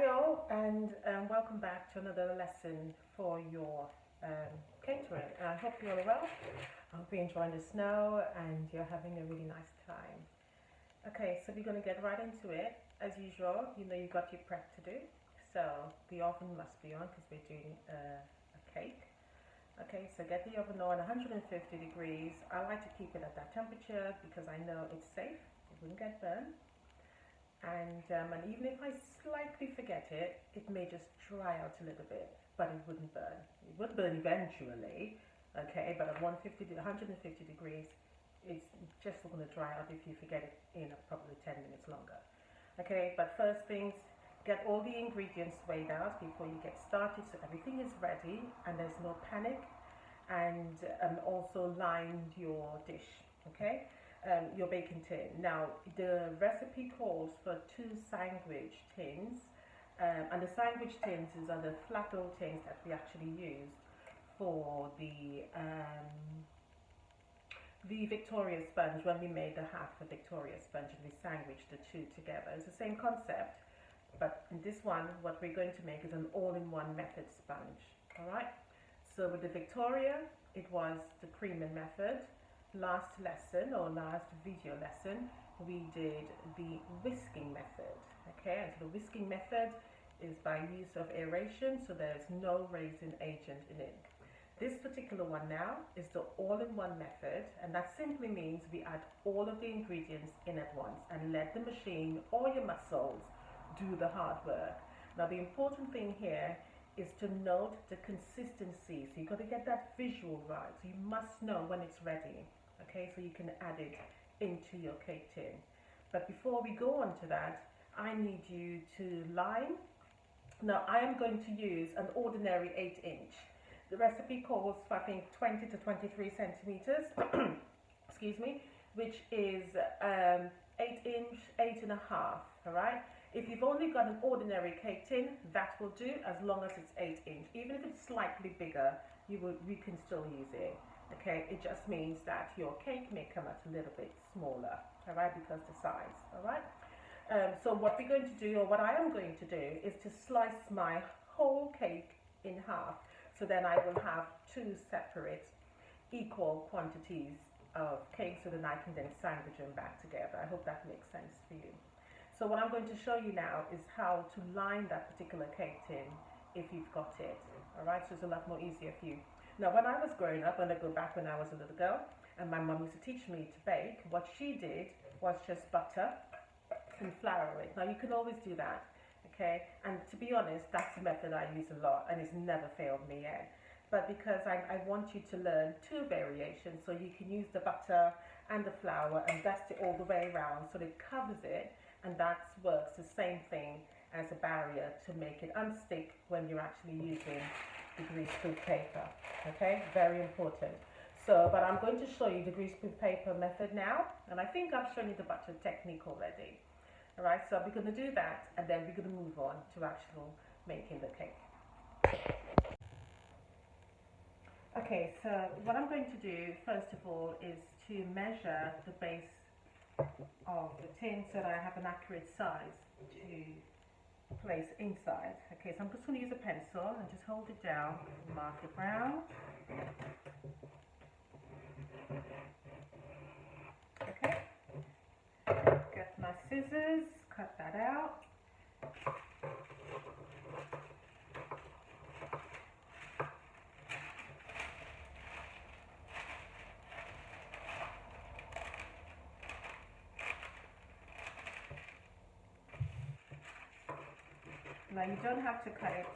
Hello and welcome back to another lesson for your catering. I hope you're all well. I hope you're enjoying the snow and you're having a really nice time. Okay, so we're going to get right into it. As usual, you know you've got your prep to do. So the oven must be on because we're doing a cake. Okay, so get the oven on 150 degrees. I like to keep it at that temperature because I know it's safe. It wouldn't get burned. And even if I slightly forget it, it may just dry out a little bit, but it wouldn't burn. It would burn eventually, okay, but at 150 degrees, it's just going to dry out if you forget it in probably 10 minutes longer. Okay, but first things, get all the ingredients weighed out before you get started so everything is ready and there's no panic, and also line your dish, okay? Your baking tin. Now the recipe calls for 2 sandwich tins, and the sandwich tins are the flat old tins that we actually use for the Victoria sponge. When we made the half of Victoria sponge and we sandwiched the two together, it's the same concept, but in this one what we're going to make is an all-in-one method sponge. All right, so with the Victoria it was the creaming method. Last lesson or last video lesson we did the whisking method, okay, and so the whisking method is by use of aeration, so there's no raising agent in it. This particular one now is the all-in-one method, and that simply means we add all of the ingredients in at once and let the machine or your muscles do the hard work. Now the important thing here is to note the consistency, so you've got to get that visual right, so you must know when it's ready. Okay, so you can add it into your cake tin. But before we go on to that, I need you to line. Now I am going to use an ordinary 8-inch. The recipe calls for I think 20 to 23 centimeters, excuse me, which is 8-inch, 8.5. All right. If you've only got an ordinary cake tin, that will do as long as it's 8-inch. Even if it's slightly bigger, you can still use it. Okay, it just means that your cake may come out a little bit smaller, all right, because the size, all right. So what we're going to do, or what I am going to do, is to slice my whole cake in half. So then I will have 2 separate equal quantities of cake, so then I can then sandwich them back together. I hope that makes sense for you. So what I'm going to show you now is how to line that particular cake tin if you've got it, all right. So it's a lot more easier for you. Now, when I was growing up, and I go back when I was a little girl, and my mum used to teach me to bake, what she did was just butter and flour it. Now, you can always do that, okay? And to be honest, that's the method I use a lot, and it's never failed me yet. But because I want you to learn 2 variations, so you can use the butter and the flour and dust it all the way around so that it covers it, and that works the same thing as a barrier to make it unstick when you're actually using the greaseproof paper. Okay, very important. So, but I'm going to show you the greaseproof paper method now, and I think I've shown you the butter technique already. All right, so we're going to do that, and then we're going to move on to actual making the cake. Okay, so what I'm going to do first of all is to measure the base of the tin so that I have an accurate size to place inside. Okay, so I'm just going to use a pencil and just hold it down, mark it round. Okay, get my scissors, cut that out. Now you don't have to cut it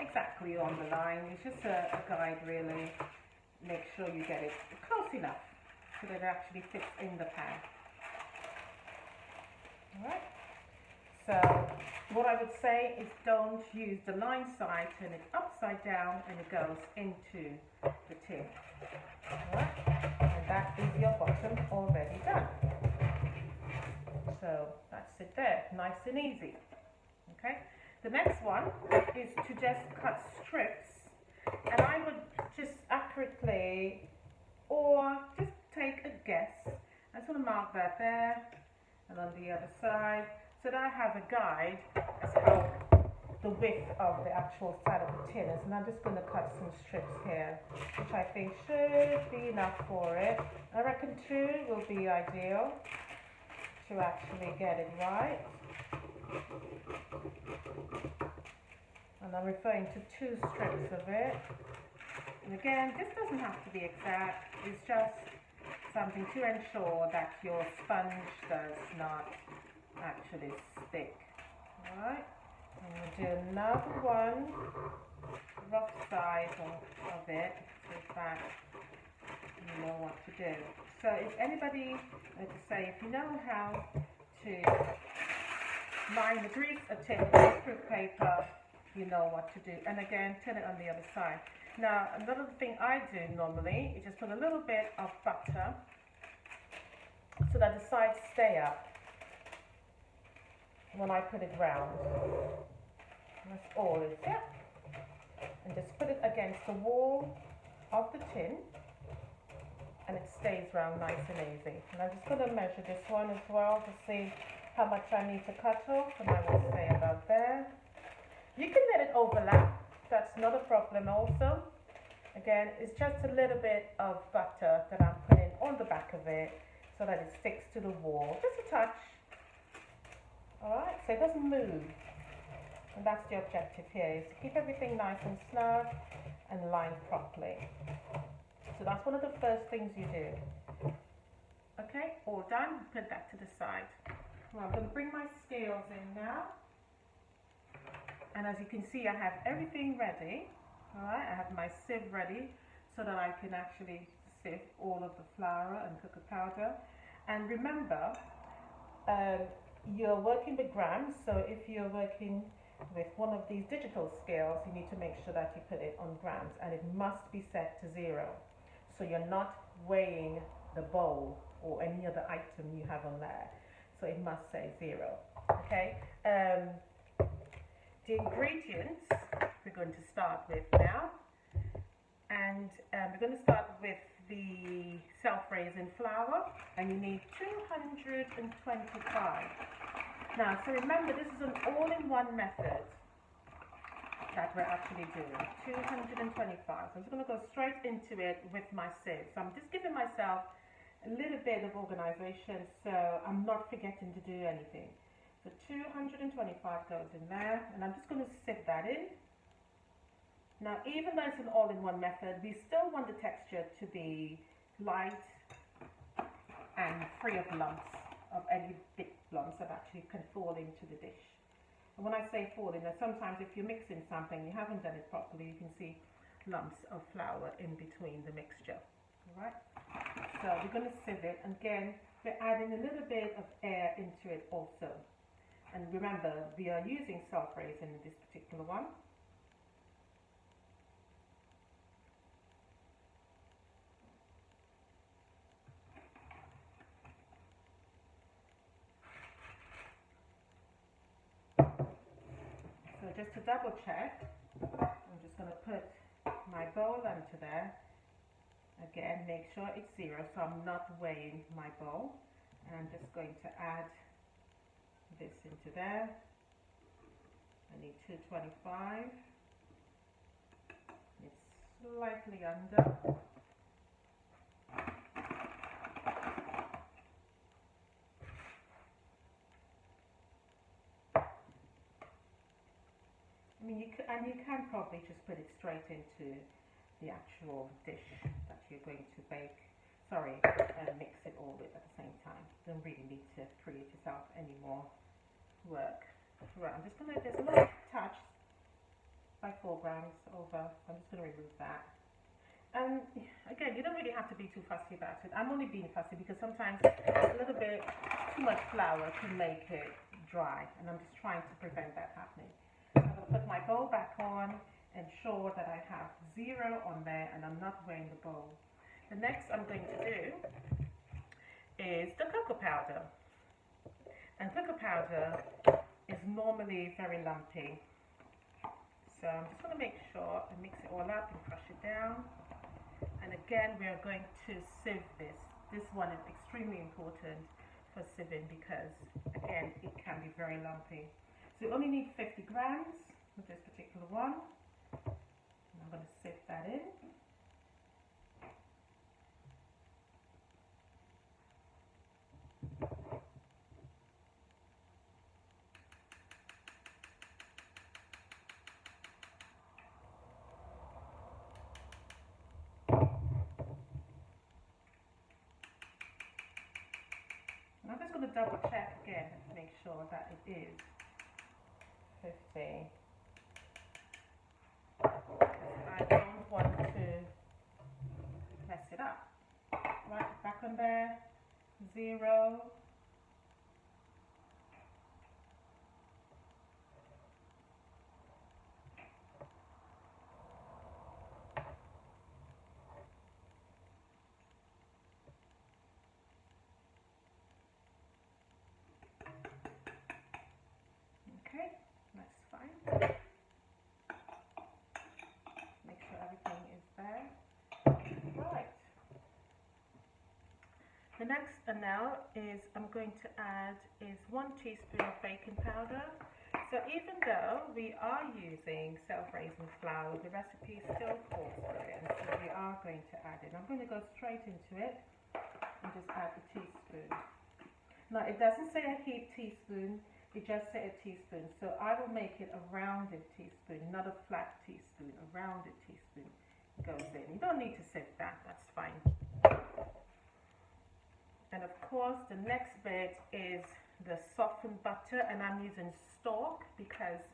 exactly on the line, it's just a guide really. Make sure you get it close enough so that it actually fits in the pan. Alright, so what I would say is don't use the line side, turn it upside down and it goes into the tin. Alright, and that is your bottom already done. So that's it there, nice and easy. Okay, the next one is to just cut strips, and I would just accurately, or just take a guess. I just want to mark that there, and on the other side, so that I have a guide as how the width of the actual side of the tin is. And I'm just going to cut some strips here, which I think should be enough for it. I reckon 2 will be ideal to actually get it right. And I'm referring to 2 strips of it. And again, this doesn't have to be exact, it's just something to ensure that your sponge does not actually stick. Alright, I'm going to do another one, rough size of it, so that you know what to do. So if anybody, like I say, if you know how to line the grease a tin with greaseproof paper, you know what to do. And again, turn it on the other side. Now, another thing I do normally is just put a little bit of butter so that the sides stay up when I put it round. That's all it is. Yeah. And just put it against the wall of the tin and it stays round nice and easy. And I'm just going to measure this one as well to see how much I need to cut off, and I will say about there. You can let it overlap, that's not a problem also. Again, it's just a little bit of butter that I'm putting on the back of it so that it sticks to the wall, just a touch. Alright, so it doesn't move. And that's the objective here, is to keep everything nice and snug and lined properly. So that's one of the first things you do. Okay, all done, put that to the side. Well, I'm going to bring my scales in now. And as you can see, I have everything ready. Alright, I have my sieve ready so that I can actually sieve all of the flour and cocoa powder. And remember, you're working with grams, so if you're working with one of these digital scales, you need to make sure that you put it on grams, and it must be set to 0. So you're not weighing the bowl or any other item you have on there. So it must say 0. Okay. The ingredients we're going to start with now, and we're going to start with the self-raising flour, and you need 225. Now, so remember, this is an all-in-one method that we're actually doing. 225. So I'm just going to go straight into it with my sieve. So I'm just giving myself a little bit of organization so I'm not forgetting to do anything. So 225 goes in there, and I'm just going to sieve that in. Now, even though it's an all-in-one method, we still want the texture to be light and free of lumps, of any big lumps that actually can fall into the dish. And when I say fall in, sometimes if you're mixing something, you haven't done it properly, you can see lumps of flour in between the mixture. Alright? So we're going to sieve it, and again, we're adding a little bit of air into it also. And remember, we are using self-raising in this particular one. So just to double check, I'm just going to put my bowl onto there. Again, make sure it's 0, so I'm not weighing my bowl. And I'm just going to add this into there. I need 225. It's slightly under. I mean, you can probably just put it straight into the actual dish that you're going to bake. Sorry, mix it all with at the same time. Don't really need to create yourself any more work. Right, I'm just going to, there's a little touch by 4 grams over. I'm just going to remove that. And again, you don't really have to be too fussy about it. I'm only being fussy because sometimes a little bit too much flour can make it dry, and I'm just trying to prevent that happening. I'm going to put my bowl back on, ensure that I have 0 on there, and I'm not weighing the bowl. The next I'm going to do is the cocoa powder. And cocoa powder is normally very lumpy. So I'm just going to make sure I mix it all up and crush it down. And again, we are going to sieve this. This one is extremely important for sieving because, again, it can be very lumpy. So you only need 50 grams with this particular one. And I'm going to sift that in. And I'm just going to double check again to make sure that it is 50. I don't want to mess it up. Right, back on there, 0. Okay, that's fine. Make sure everything is there. Right. The next now is I'm going to add is 1 teaspoon of baking powder. So even though we are using self-raising flour, the recipe still calls for it, and so we are going to add it. I'm going to go straight into it and just add a teaspoon. Now it doesn't say a heaped teaspoon, it just says a teaspoon. So I will make it a rounded teaspoon, not a flat teaspoon. A rounded teaspoon goes in. You don't need to sift that, that's fine. And of course the next bit is the softened butter, and I'm using stock because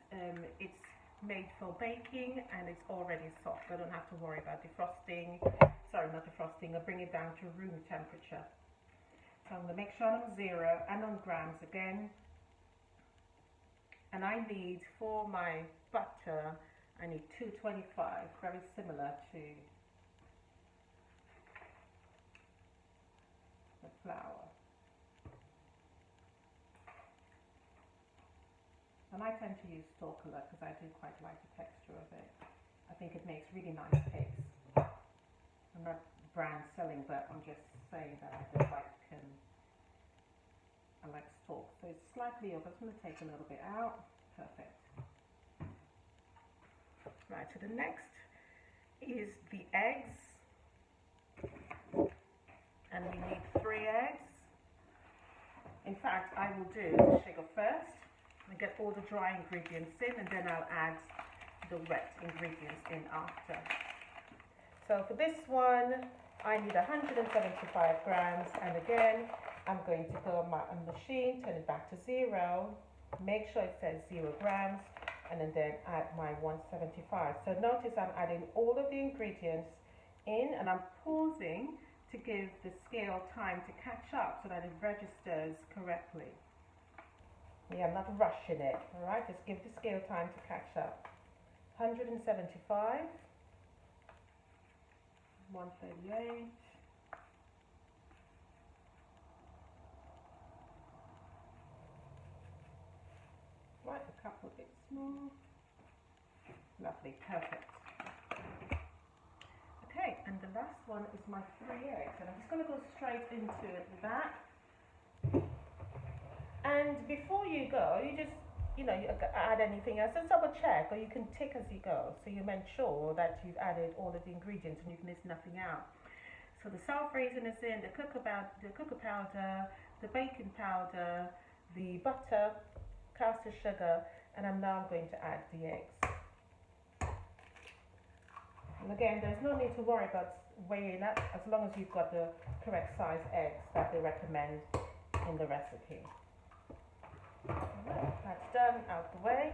it's made for baking and it's already soft. I don't have to worry about defrosting. Sorry, not defrosting. I'll bring it down to room temperature. So I'm going to make sure I'm on 0 and on grams again. And I need, for my butter, I need 225, very similar to the flour. And I tend to use stock a lot because I do quite like the texture of it. I think it makes really nice cakes. I'm not brand selling, but I'm just saying that I just like I like stock. So it's slightly over. I'm just going to take a little bit out. Perfect. Right, so the next is the eggs. And we need 3 eggs. In fact, I will do the sugar first and get all the dry ingredients in, and then I'll add the wet ingredients in after. So for this one, I need 175 grams, and again, I'm going to go on my machine, turn it back to 0, make sure it says 0 grams, and then add my 175. So notice I'm adding all of the ingredients in, and I'm pausing to give the scale time to catch up so that it registers correctly. Yeah, I'm not rushing it, alright? Just give the scale time to catch up. 175, 138, right, a couple bits more. Lovely, perfect. Okay, and the last one is my 3 eggs, and I'm just going to go straight into it with that. And before you go, you just, you add anything else, just double check, or you can tick as you go, so you make sure that you've added all of the ingredients and you've missed nothing out. So the self-raising is in, the cocoa powder, the baking powder, the butter, caster sugar, and I'm now going to add the eggs. And again, there's no need to worry about weighing up as long as you've got the correct size eggs that they recommend in the recipe. Right, that's done, out the way.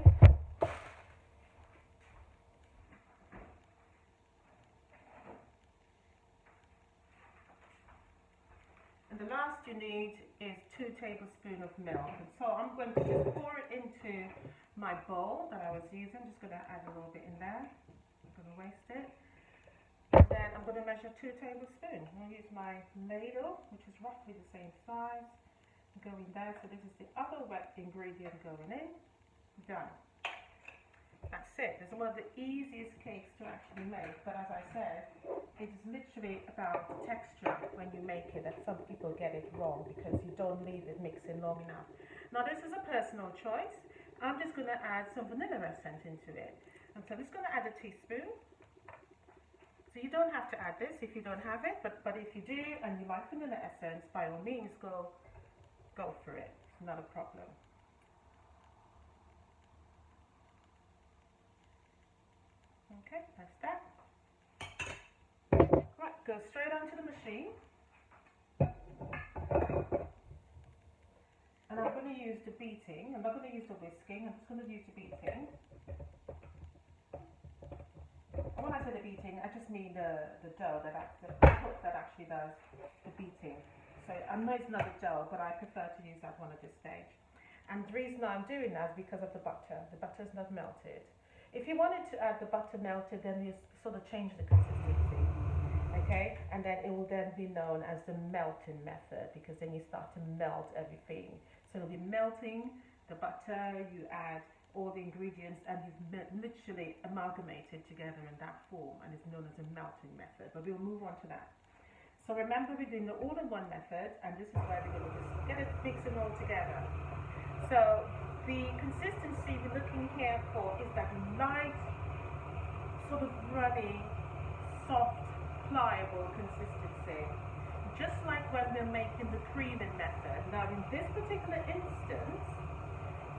And the last you need is 2 tablespoons of milk. And so I'm going to just pour it into my bowl that I was using. I'm just going to add a little bit in there. I'm going to waste it. And then I'm going to measure 2 tablespoons. I'm going to use my ladle, which is roughly the same size. Going there. So this is the other wet ingredient going in. Done. That's it. It's one of the easiest cakes to actually make, but as I said, it's literally about the texture when you make it that some people get it wrong because you don't leave it mixing long enough. Now this is a personal choice. I'm just going to to add some vanilla essence into it. And so I'm just going to add a teaspoon. So you don't have to add this if you don't have it, but if you do and you like vanilla essence, by all means go for it. It's not a problem. Okay, that's that. Right, go straight onto the machine. And I'm going to use the beating. I'm not going to use the whisking, I'm just going to use the beating. And when I say the beating, I just mean the dough, the hook that actually does the beating. So I know it's not a dough, but I prefer to use that one at this stage. And the reason I'm doing that is because of the butter. The butter is not melted. If you wanted to add the butter melted, then you sort of change the consistency. Okay, and then it will then be known as the melting method, because then you start to melt everything. So it'll be melting the butter, you add all the ingredients, and you've literally amalgamated together in that form, and it's known as a melting method. But we'll move on to that. So remember, we're doing the all-in-one method, and this is where we're going to just get it mixing all together. So the consistency we're looking here for is that light, sort of runny, soft, pliable consistency, just like when we're making the creaming method. Now in this particular instance,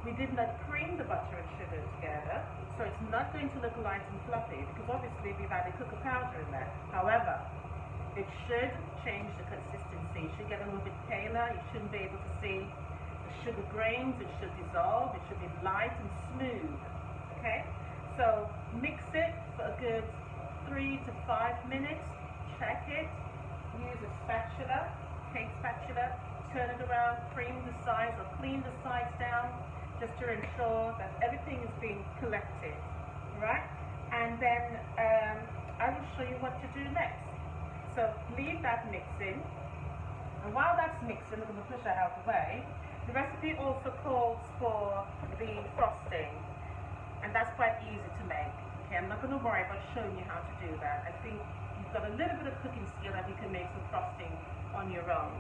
we did not cream the butter and sugar together, so it's not going to look light and fluffy, because obviously we've added cocoa powder in there. However, it should change the consistency. It should get a little bit paler. You shouldn't be able to see the sugar grains. It should dissolve. It should be light and smooth. Okay, so mix it for a good 3 to 5 minutes. Check it, use a spatula, cake spatula, turn it around, cream the sides or clean the sides down, just to ensure that everything is being collected, right? And then I will show you what to do next. So leave that mixing, and while that's mixing, I'm going to push that out of the way. The recipe also calls for the frosting, and that's quite easy to make. Okay, I'm not going to worry about showing you how to do that. I think you've got a little bit of cooking skill that you can make some frosting on your own.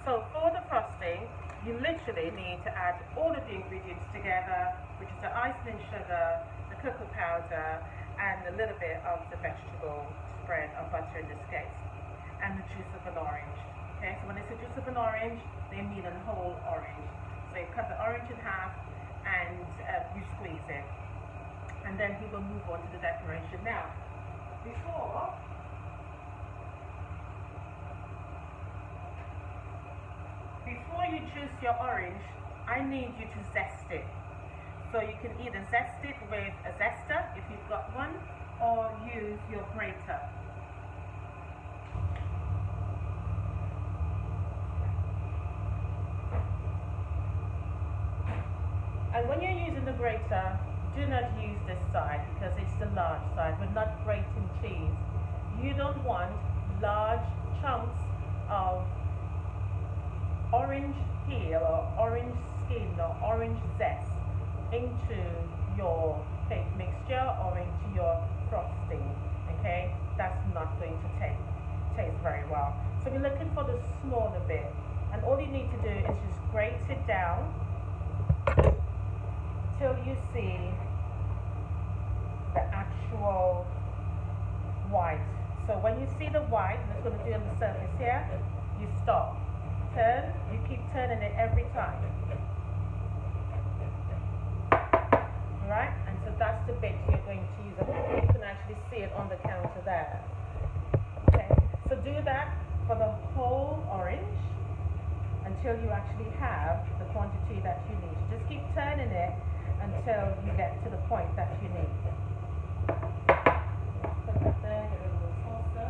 So for the frosting, you literally need to add all of the ingredients together, which is the icing sugar, the cocoa powder, and a little bit of the vegetable spread of butter in this case, and the juice of an orange. Okay, so when they say juice of an orange, they mean a whole orange. So you cut the orange in half and you squeeze it. And then we will move on to the decoration. Now, before you juice your orange, I need you to zest it. So you can either zest it with a zester, if you've got one, or use your grater. And when you're using the grater, do not use this side because it's the large side. We're not grating cheese. You don't want large chunks of orange peel or orange skin or orange zest into your cake mixture or into your frosting. Okay, that's not going to taste very well. So we're looking for the smaller bit, and all you need to do is just grate it down till you see the actual white. So when you see the white, and it's going to do on the surface here, you stop, turn, you keep turning it every time. Right? And so that's the bit you're going to use. I hope you can actually see it on the counter there. Okay, so do that for the whole orange until you actually have the quantity that you need. Just keep turning it until you get to the point that you need. Put that there, get rid of the salsa.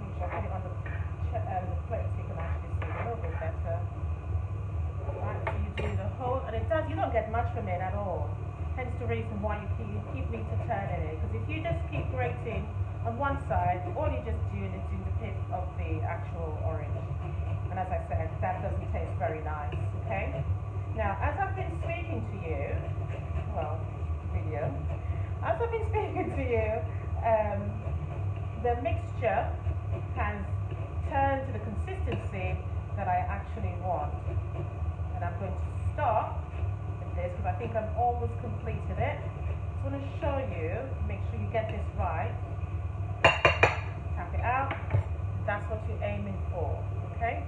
Make sure I put it on the plate so you can actually see it a little bit better. Right, so you do the whole, and you don't get much from it at all. Hence the reason why you keep need to turn it, because if you just keep grating on one side, all you're just doing is doing the pith of the actual orange. And as I said, that doesn't taste very nice, okay? Now, as I've been speaking to you, well, video, whilst I've been speaking to you, the mixture has turned to the consistency that I actually want. And I'm going to stop with this because I think I've almost completed it. I just want to show you, make sure you get this right. Tap it out. That's what you're aiming for, okay?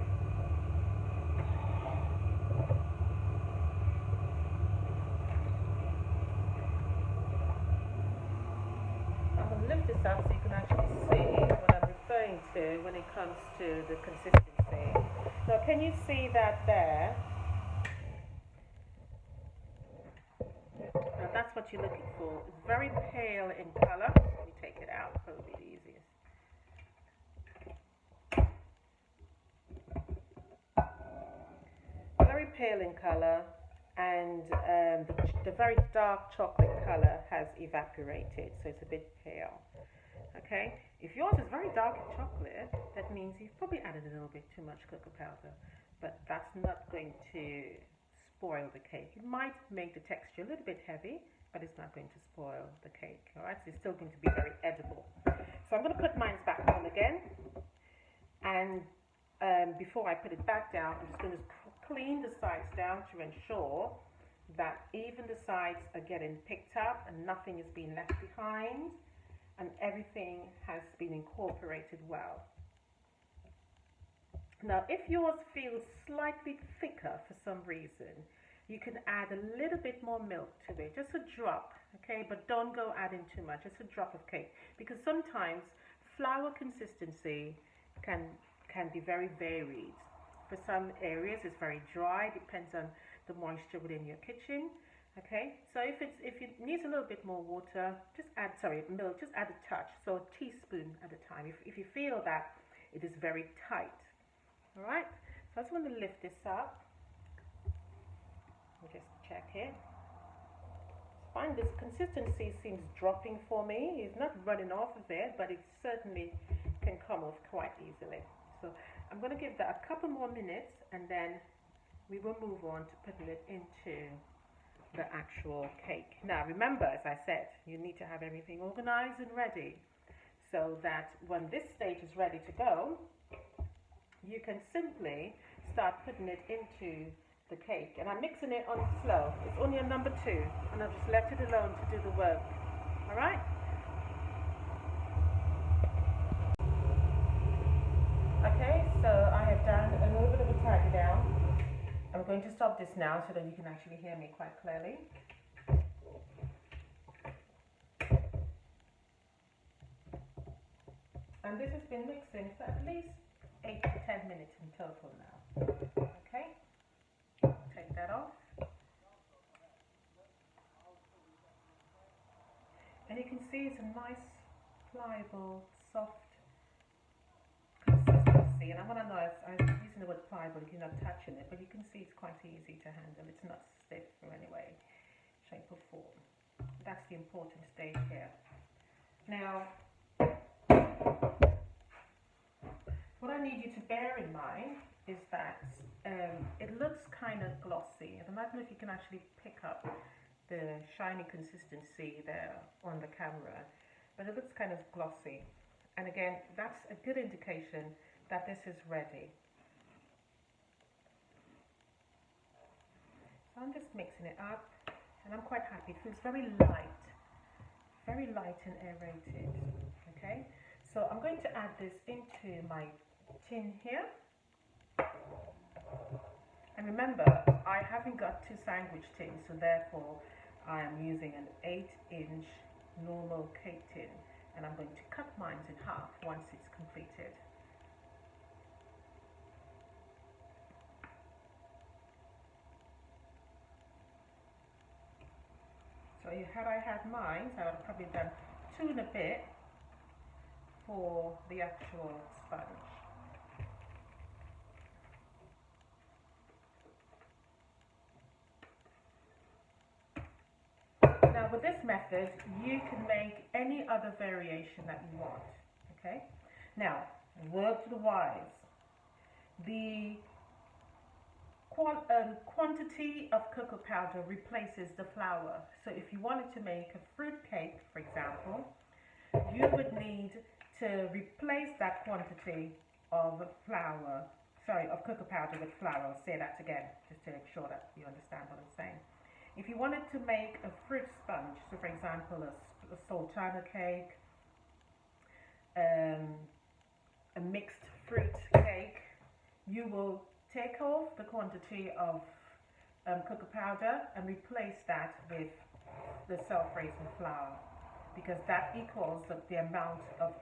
I'm going to lift this up so you can actually see what I'm referring to when it comes to the consistency. So can you see that there? Now that's what you're looking for. It's very pale in color. Let me take it out, probably the easiest. Very pale in color, and the very dark chocolate color has evaporated, so it's a bit pale. Okay, if yours is very dark in chocolate, that means you've probably added a little bit too much cocoa powder, but that's not going to spoil the cake. It might make the texture a little bit heavy, but it's not going to spoil the cake. All right, so it's still going to be very edible. So I'm going to put mine back on again, and before I put it back down, I'm just going to clean the sides down to ensure that even the sides are getting picked up and nothing is being left behind and everything has been incorporated well. Now, if yours feels slightly thicker for some reason, you can add a little bit more milk to it, just a drop, okay? But don't go adding too much, just a drop of cake, because sometimes flour consistency can be very varied. For some areas it's very dry, depends on the moisture within your kitchen. Okay, so if it needs a little bit more water, just add milk, just add a touch, so a teaspoon at a time if you feel that it is very tight. All right, so I just want to lift this up. Let me just check it. Fine, this consistency seems dropping for me. It's not running off of it, but it certainly can come off quite easily. So I'm going to give that a couple more minutes, and then we will move on to putting it into the actual cake. Now remember, as I said, you need to have everything organized and ready so that when this stage is ready to go, you can simply start putting it into the cake. And I'm mixing it on slow. It's only a number 2, and I've just left it alone to do the work. All right? Okay, so I have done a little bit of a tidy down. I'm going to stop this now so that you can actually hear me quite clearly. And this has been mixing for at least 8 to 10 minutes in total now. Okay, take that off. And you can see it's a nice, pliable, soft consistency. And I want to know, I'm using the word pliable, you're not touching it, but you can see it's quite easy to handle. It's not stiff in any way, shape or form. That's the important stage here. Now, what I need you to bear in mind is that it looks kind of glossy. And I don't know if you can actually pick up the shiny consistency there on the camera, but it looks kind of glossy. And again, that's a good indication that this is ready. So I'm just mixing it up, and I'm quite happy. It feels very light and aerated. Okay, so I'm going to add this into my tin here. And remember, I haven't got 2 sandwich tins, so therefore I am using an 8-inch normal cake tin, and I'm going to cut mine in half once it's completed. So had I had mine, I would have probably done 2 and a bit for the actual sponge. Now with this method, you can make any other variation that you want, okay? Now, word to the wise, the quantity of cocoa powder replaces the flour. So if you wanted to make a fruit cake, for example, you would need to replace that quantity of flour, sorry, of cocoa powder with flour. I'll say that again, just to make sure that you understand what I'm saying. If you wanted to make a fruit sponge, so for example, a sultana cake, a mixed fruit cake, you will take off the quantity of cocoa powder and replace that with the self-raising flour, because that equals the amount of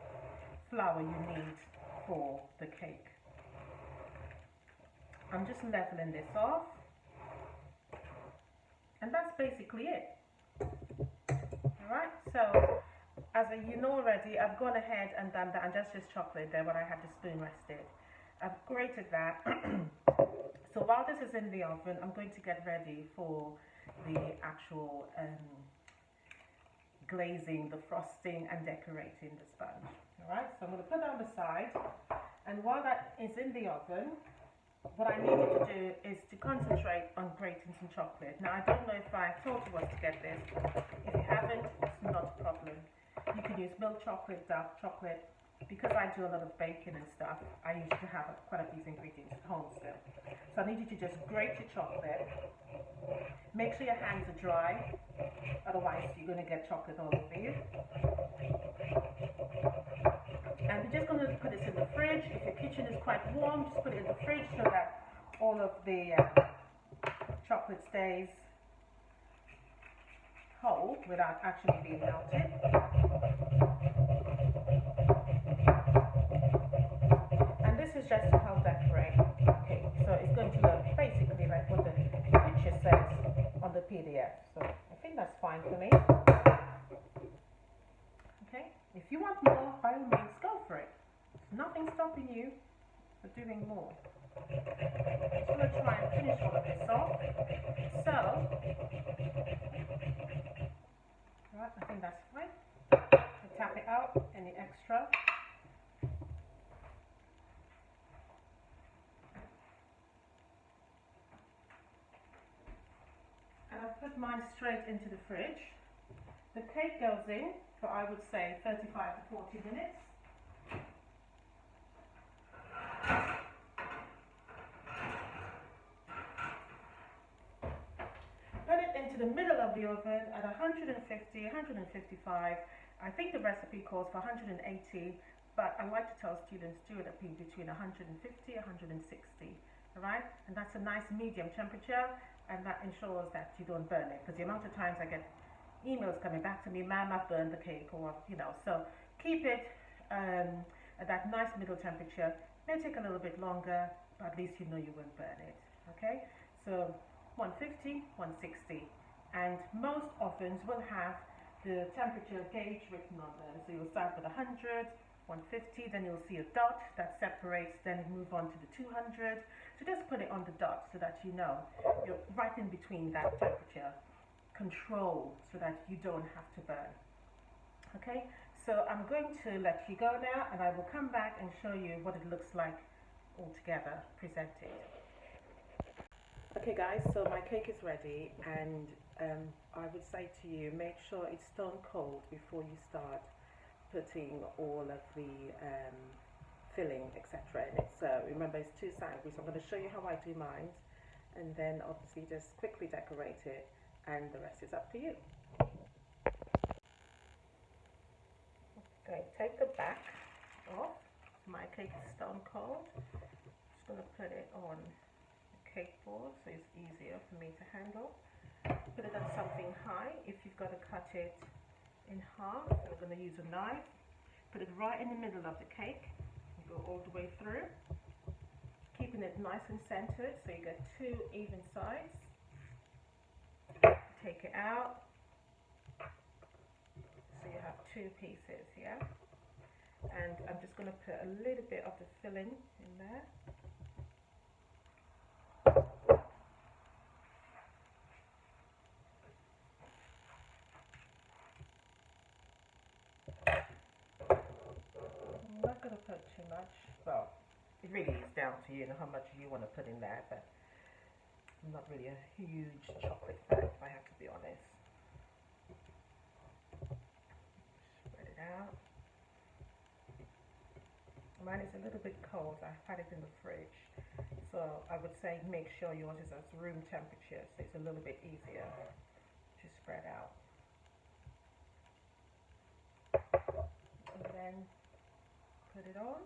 flour you need for the cake. I'm just leveling this off, and that's basically it. Alright, so as you know already, I've gone ahead and done that, and that's just chocolate there when I had the spoon rested. I've grated that. So while this is in the oven, I'm going to get ready for the actual glazing, the frosting and decorating the sponge. Alright, so I'm going to put that on the side, and while that is in the oven, what I need you to do is to concentrate on grating some chocolate. Now I don't know if I told you what to get this. If you haven't, it's not a problem. You can use milk chocolate, dark chocolate. Because I do a lot of baking and stuff, I used to have quite a few ingredients at home still. So I need you to just grate your chocolate. Make sure your hands are dry, otherwise you're going to get chocolate all over you. And we're just going to put this in the fridge. If your kitchen is quite warm, just put it in the fridge so that all of the chocolate stays whole without actually being melted. This is just to help decorate the cake. So it's going to look basically like what the picture says on the PDF. So I think that's fine for me. Okay, if you want more, by all means, go for it. There's nothing stopping you from doing more. I'm just going to try and finish all of this off. So, right, I think that's fine. I'll tap it out, any extra. I've put mine straight into the fridge. The cake goes in for, I would say, 35 to 40 minutes. Put it into the middle of the oven at 150, 155. I think the recipe calls for 180, but I like to tell students do it between 150 and 160. Alright, and that's a nice medium temperature, and that ensures that you don't burn it, because the amount of times I get emails coming back to me, ma'am, I've burned the cake, or so keep it at that nice middle temperature. May take a little bit longer, but at least you know you won't burn it. Okay, so 150, 160, and most ovens will have the temperature gauge written on them. So you'll start with 100, 150, then you'll see a dot that separates, then move on to the 200. So just put it on the dot so that you know you're right in between that temperature control, so that you don't have to burn. Okay, so I'm going to let you go now, and I will come back and show you what it looks like all together presented. Okay guys, so my cake is ready, and I would say to you, make sure it's stone cold before you start putting all of the filling, etc. in it. So remember, it's 2 sandwiches. I'm going to show you how I do mine, and then obviously just quickly decorate it, and the rest is up to you. Okay, take the back off. My cake is stone cold. Just going to put it on the cake board so it's easier for me to handle. Put it on something high. If you've got to cut it in half, I'm going to use a knife. Put it right in the middle of the cake. Go all the way through, keeping it nice and centered so you get 2 even sides. Take it out, so you have 2 pieces, yeah? And I'm just going to put a little bit of the filling in there. I'm not going to put too much. Well, it really is down to you, how much you want to put in there, but I'm not really a huge chocolate fan, if I have to be honest. Mine is a little bit cold. I've had it in the fridge. So I would say make sure yours is at room temperature, so it's a little bit easier to spread out. And then put it on.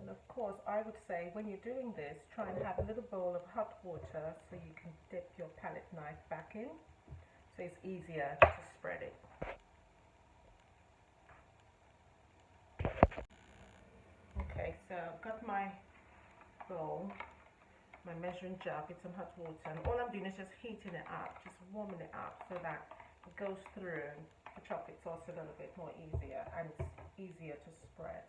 And of course, I would say when you're doing this, try and have a little bowl of hot water so you can dip your palette knife back in, so it's easier to spread it. Okay, so I've got my bowl, my measuring jug with some hot water, and all I'm doing is just heating it up, just warming it up so that it goes through the chocolate sauce a little bit more easier, and it's easier to spread.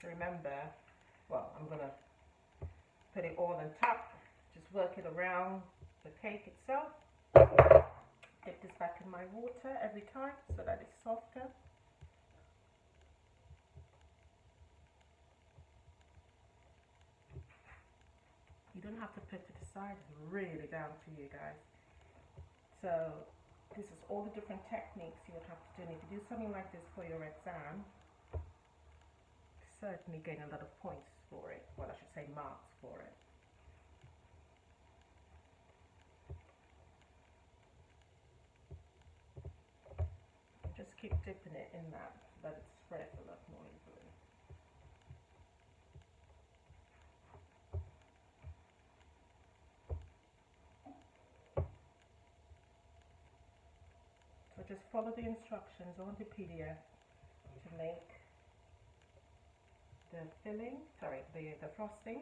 So remember, well, I'm gonna put it all on top, just work it around the cake itself. Dip this back in my water every time so that it's softer. You don't have to put it aside, it's really down to you guys. So this is all the different techniques you would have to do. And if you do something like this for your exam, certainly gain a lot of points for it. Well, I should say marks for it. Just keep dipping it in that so that it spreads a lot more easily. So just follow the instructions on the PDF to make the filling, the frosting.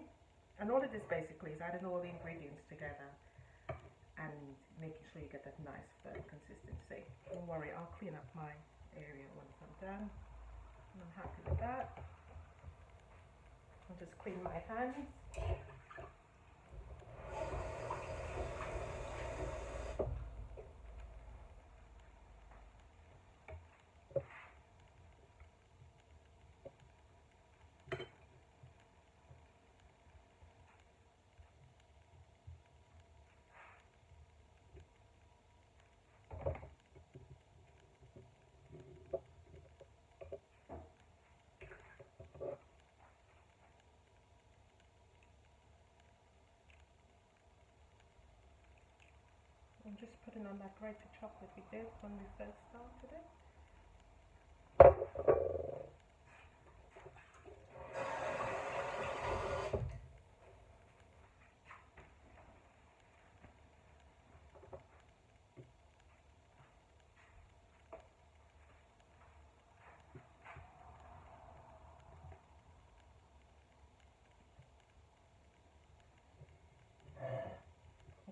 And all it is basically is adding all the ingredients together and making sure you get that nice firm consistency. Don't worry, I'll clean up my area once I'm done. And I'm happy with that. I'll just clean my hands. I'm just putting on that grated chocolate we did when we first started it.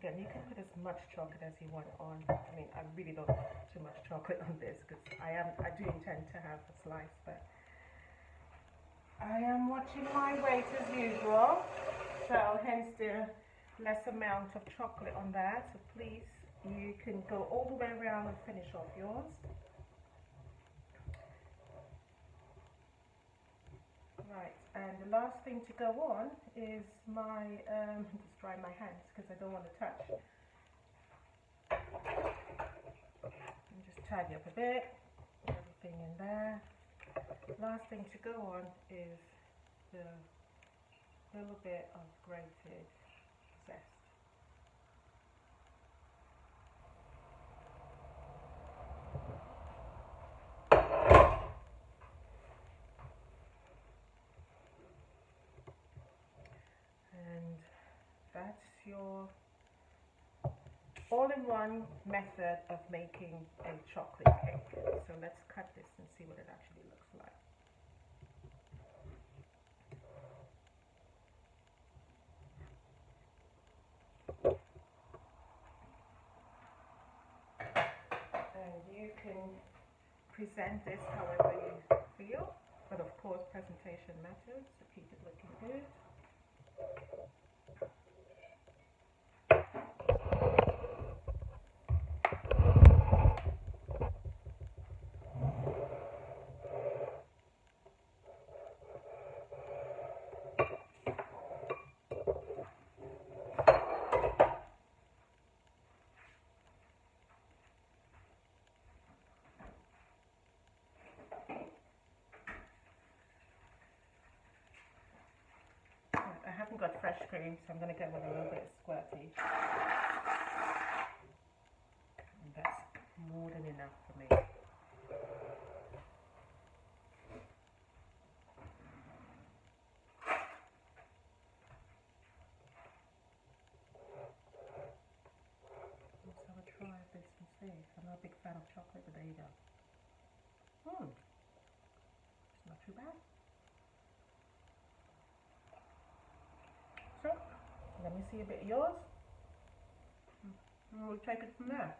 Again, you can put as much chocolate as you want on. I mean, I really don't put too much chocolate on this because I do intend to have a slice, but I am watching my weight as usual, so hence the less amount of chocolate on that. So please, you can go all the way around and finish off yours. Right, and the last thing to go on is my, just dry my hands because I don't want to touch. And just tidy up a bit, everything in there. Last thing to go on is the little bit of grated zest. And that's your all-in-one method of making a chocolate cake. So let's cut this and see what it actually looks like. And you can present this however you feel, but of course presentation matters, so keep it looking good. haven't got fresh cream, so I'm going to go with a little bit squirty. And that's more than enough for me. Let's have a try of this and see. I'm not a big fan of chocolate, but there you go. It's not too bad. So, let me see a bit of yours. And we'll take it from there.